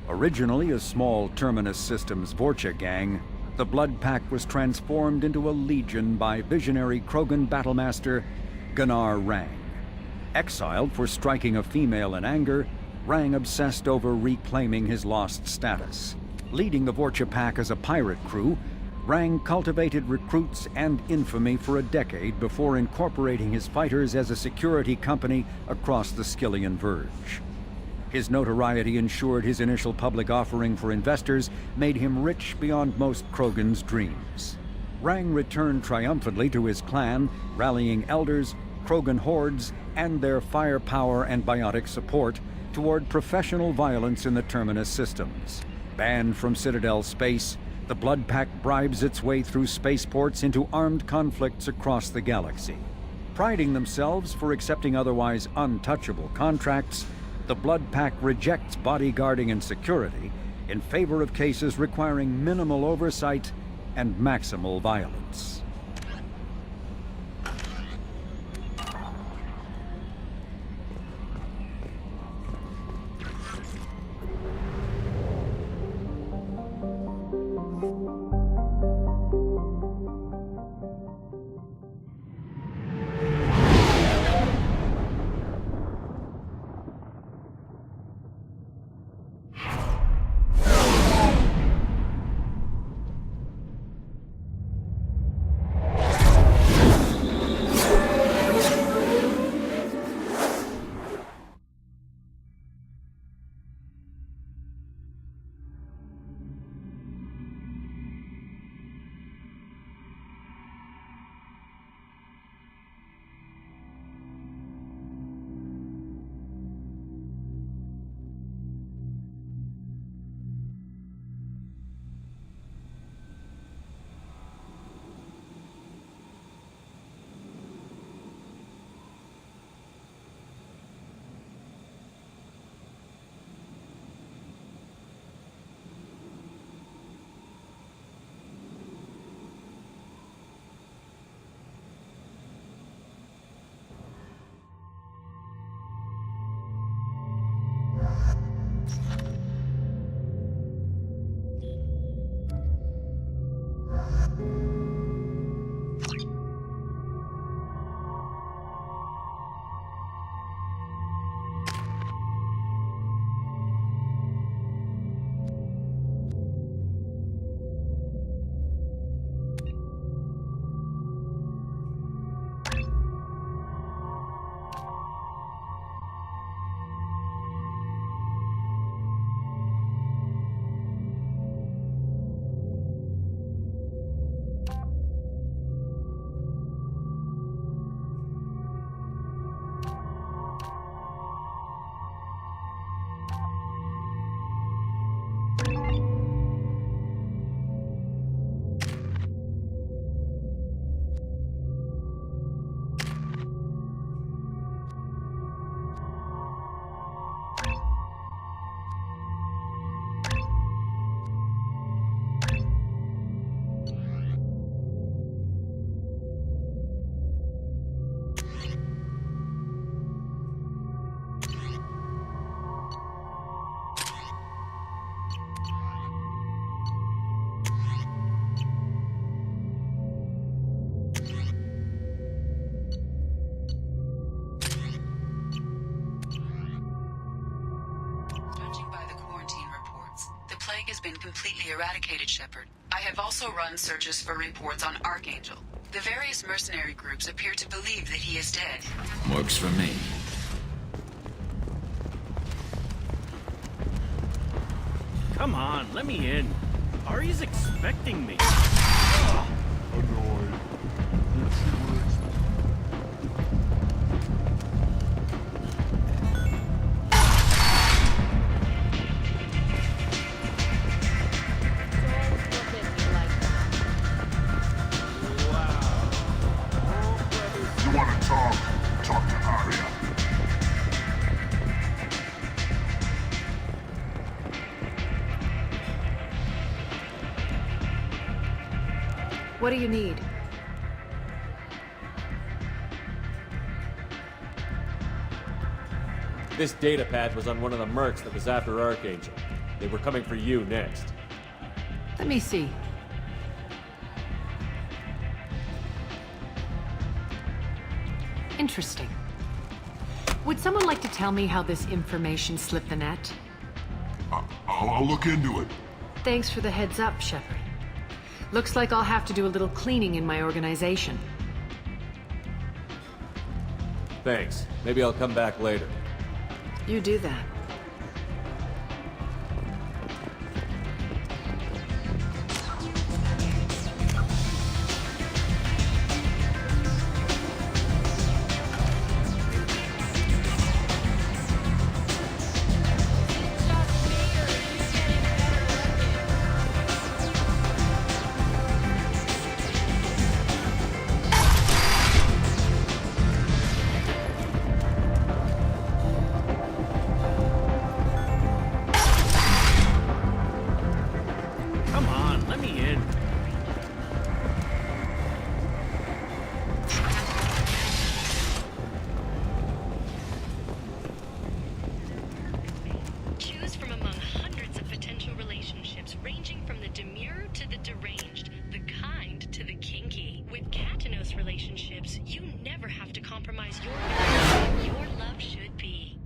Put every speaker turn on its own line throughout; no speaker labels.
Originally a small Terminus Systems Vorcha gang, the Blood Pack was transformed into a legion by visionary Krogan battlemaster Gunnar Rang. Exiled for striking a female in anger, Rang obsessed over reclaiming his lost status. Leading the Vorcha Pack as a pirate crew, Rang cultivated recruits and infamy for a decade before incorporating his fighters as a security company across the Skyllian Verge. His notoriety ensured his initial public offering for investors made him rich beyond most Krogan's dreams. Rang returned triumphantly to his clan, rallying elders, Krogan hordes, and their firepower and biotic support toward professional violence in the Terminus systems. Banned from Citadel space, the Blood Pack bribes its way through spaceports into armed conflicts across the galaxy. Priding themselves for accepting otherwise untouchable contracts, the Blood Pack rejects bodyguarding and security in favor of cases requiring minimal oversight and maximal violence.
Has been completely eradicated, Shepard. I have also run searches for reports on Archangel. The various mercenary groups appear to believe that he is dead.
Works for me.
Come on, let me in. Ari's expecting me.
Annoyed. Talk to Aria.
What do you need?
This data pad was on one of the mercs that was after Archangel.
They were coming for you next.
Let me see. Interesting. Would someone like to tell me how this information slipped the net?
I'll look into it.
Thanks for the heads up, Shepard. Looks like I'll have to do a little cleaning in my organization.
Thanks. Maybe I'll come back later.
You do that.
Come on, let me in.
Choose from among hundreds of potential relationships ranging from the demure to the deranged, the kind to the kinky. With Katanos relationships, you never have to compromise your values. Your love should be.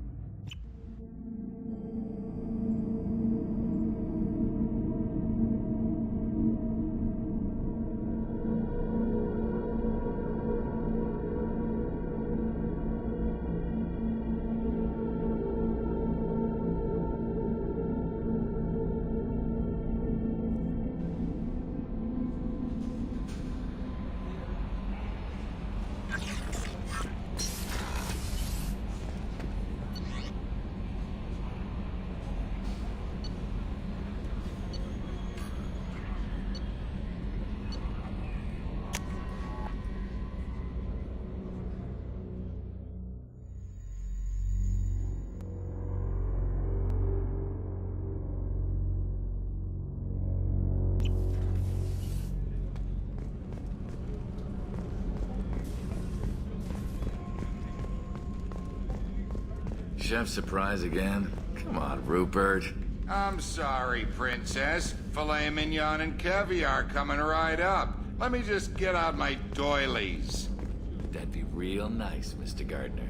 Chef surprise again? Come on, Rupert.
I'm sorry, Princess. Filet mignon and caviar coming right up. Let me just get out my doilies.
That'd be real nice, Mr. Gardner.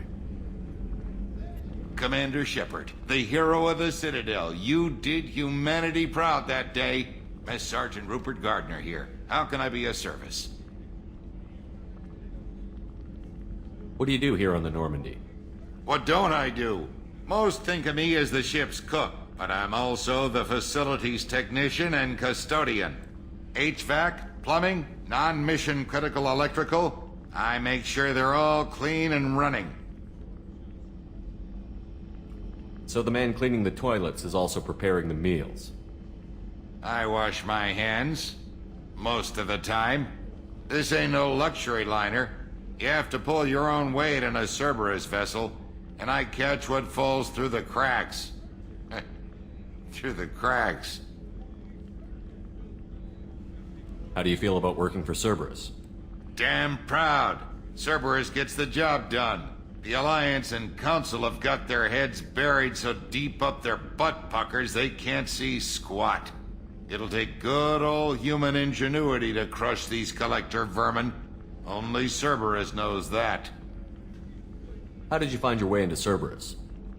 Commander Shepard, the hero of the Citadel. You did humanity proud that day. Mess Sergeant Rupert Gardner here. How can I be of service?
What do you do here on the Normandy?
What don't I do? Most think of me as the ship's cook, but I'm also the facilities technician and custodian. HVAC, plumbing, non-mission critical electrical. I make sure they're all clean and running.
So the man cleaning the toilets is also preparing the meals.
I wash my hands. Most of the time. This ain't no luxury liner. You have to pull your own weight in a Cerberus vessel, and I catch what falls through the cracks. Through the cracks.
How do you feel about working for Cerberus?
Damn proud. Cerberus gets the job done. The Alliance and Council have got their heads buried so deep up their butt puckers they can't see squat. It'll take good old human ingenuity to crush these collector vermin. Only Cerberus knows that.
How did you find your way into Cerberus?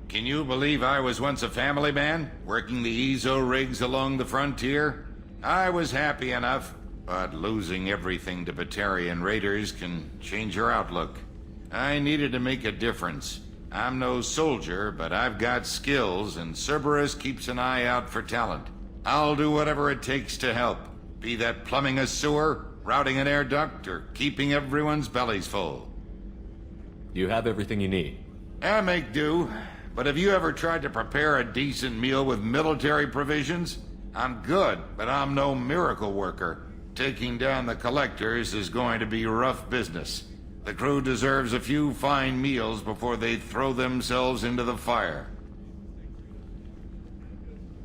Can you believe I was once a family man, working the EZO rigs along the frontier? I was happy enough, but losing everything to Batarian raiders can change your outlook. I needed to make a difference. I'm no soldier, but I've got skills, and Cerberus keeps an eye out for talent. I'll do whatever it takes to help, be that plumbing a sewer, routing an air duct, or keeping everyone's bellies full.
You have everything you need.
I make do, but have you ever tried to prepare a decent meal with military provisions? I'm good, but I'm no miracle worker. Taking down the collectors is going to be rough business. The crew deserves a few fine meals before they throw themselves into the fire.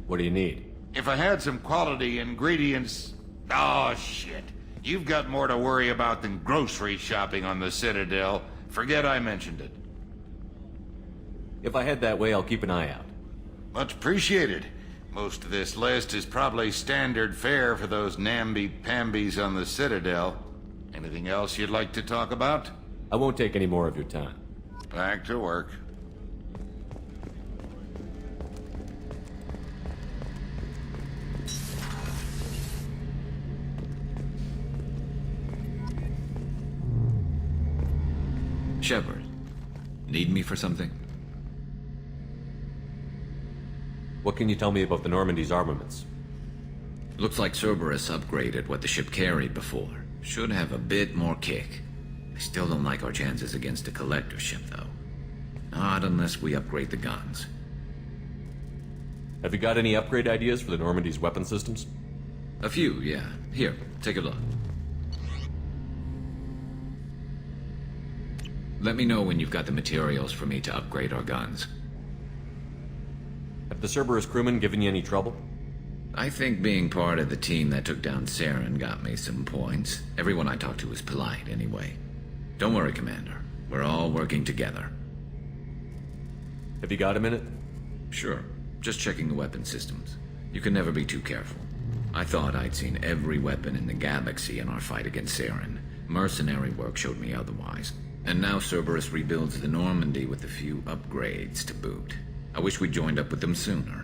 What do you need?
If I had some quality ingredients... Oh, shit. You've got more to worry about than grocery shopping on the Citadel. Forget I mentioned it.
If I head that way, I'll keep an eye out.
Much appreciated. Most of this list is probably standard fare for those namby-pambies on the Citadel. Anything else you'd like to talk about?
I won't take any more of your time.
Back to work.
Shepard, need me for something?
What can you tell me about the Normandy's armaments?
Looks like Cerberus upgraded what the ship carried before. Should have a bit more kick. I still don't like our chances against a collector ship, though. Not unless we upgrade the guns.
Have you got any upgrade ideas for the Normandy's weapon systems?
A few, yeah. Here, take a look. Let me know when you've got the materials for me to upgrade our guns.
Have the Cerberus crewmen given you any trouble?
I think being part of the team that took down Saren got me some points. Everyone I talked to was polite, anyway. Don't worry, Commander. We're all working together.
Have you got a minute?
Sure. Just checking the weapon systems. You can never be too careful. I thought I'd seen every weapon in the galaxy in our fight against Saren. Mercenary work showed me otherwise. And now Cerberus rebuilds the Normandy with a few upgrades to boot. I wish we'd joined up with them sooner.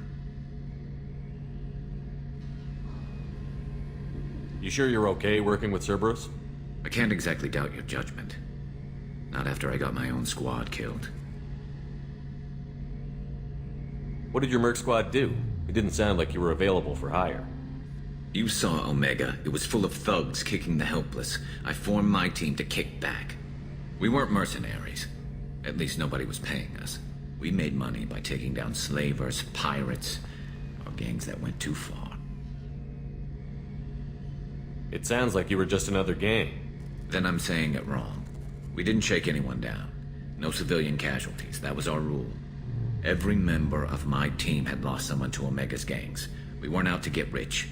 You sure you're okay working with Cerberus?
I can't exactly doubt your judgment. Not after I got my own squad killed.
What did your merc squad do? It didn't sound like you were available for hire.
You saw Omega. It was full of thugs kicking the helpless. I formed my team to kick back. We weren't mercenaries. At least nobody was paying us. We made money by taking down slavers, pirates, or gangs that went too far.
It sounds like you were just another gang.
Then I'm saying it wrong. We didn't shake anyone down. No civilian casualties. That was our rule. Every member of my team had lost someone to Omega's gangs. We weren't out to get rich.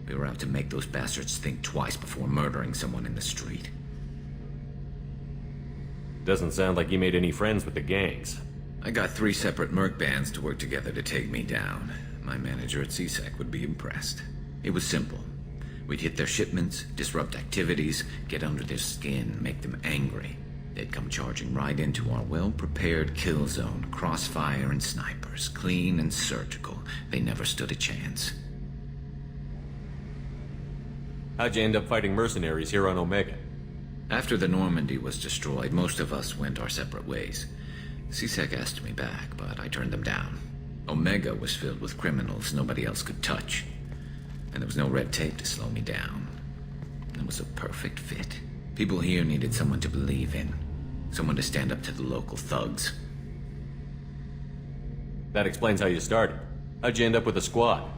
We were out to make those bastards think twice before murdering someone in the street.
Doesn't sound like you made any friends with the gangs.
I got 3 separate merc bands to work together to take me down. My manager at CSEC would be impressed. It was simple. We'd hit their shipments, disrupt activities, get under their skin, make them angry. They'd come charging right into our well-prepared kill zone, crossfire and snipers, clean and surgical. They never stood a chance.
How'd you end up fighting mercenaries here on Omega?
After the Normandy was destroyed, most of us went our separate ways. CSEC asked me back, but I turned them down. Omega was filled with criminals nobody else could touch. And there was no red tape to slow me down. It was a perfect fit. People here needed someone to believe in. Someone to stand up to the local thugs.
That explains how you started. How'd you end up with a squad?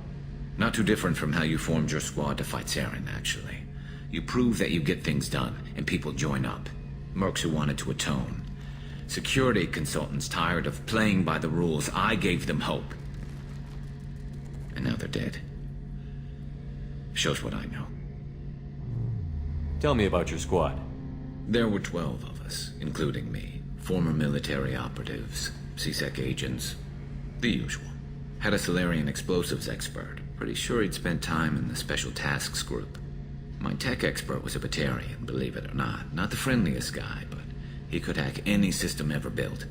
Not too different from how you formed your squad to fight Saren, actually. You prove that you get things done, and people join up. Mercs who wanted to atone. Security consultants tired of playing by the rules. I gave them hope. And now they're dead. Shows what I know.
Tell me about your squad.
There were 12 of us, including me. Former military operatives, CSEC agents, the usual. Had a Solarian explosives expert. Pretty sure he'd spent time in the Special Tasks Group. My tech expert was a Batarian, believe it or not. Not the friendliest guy, but he could hack any system ever built.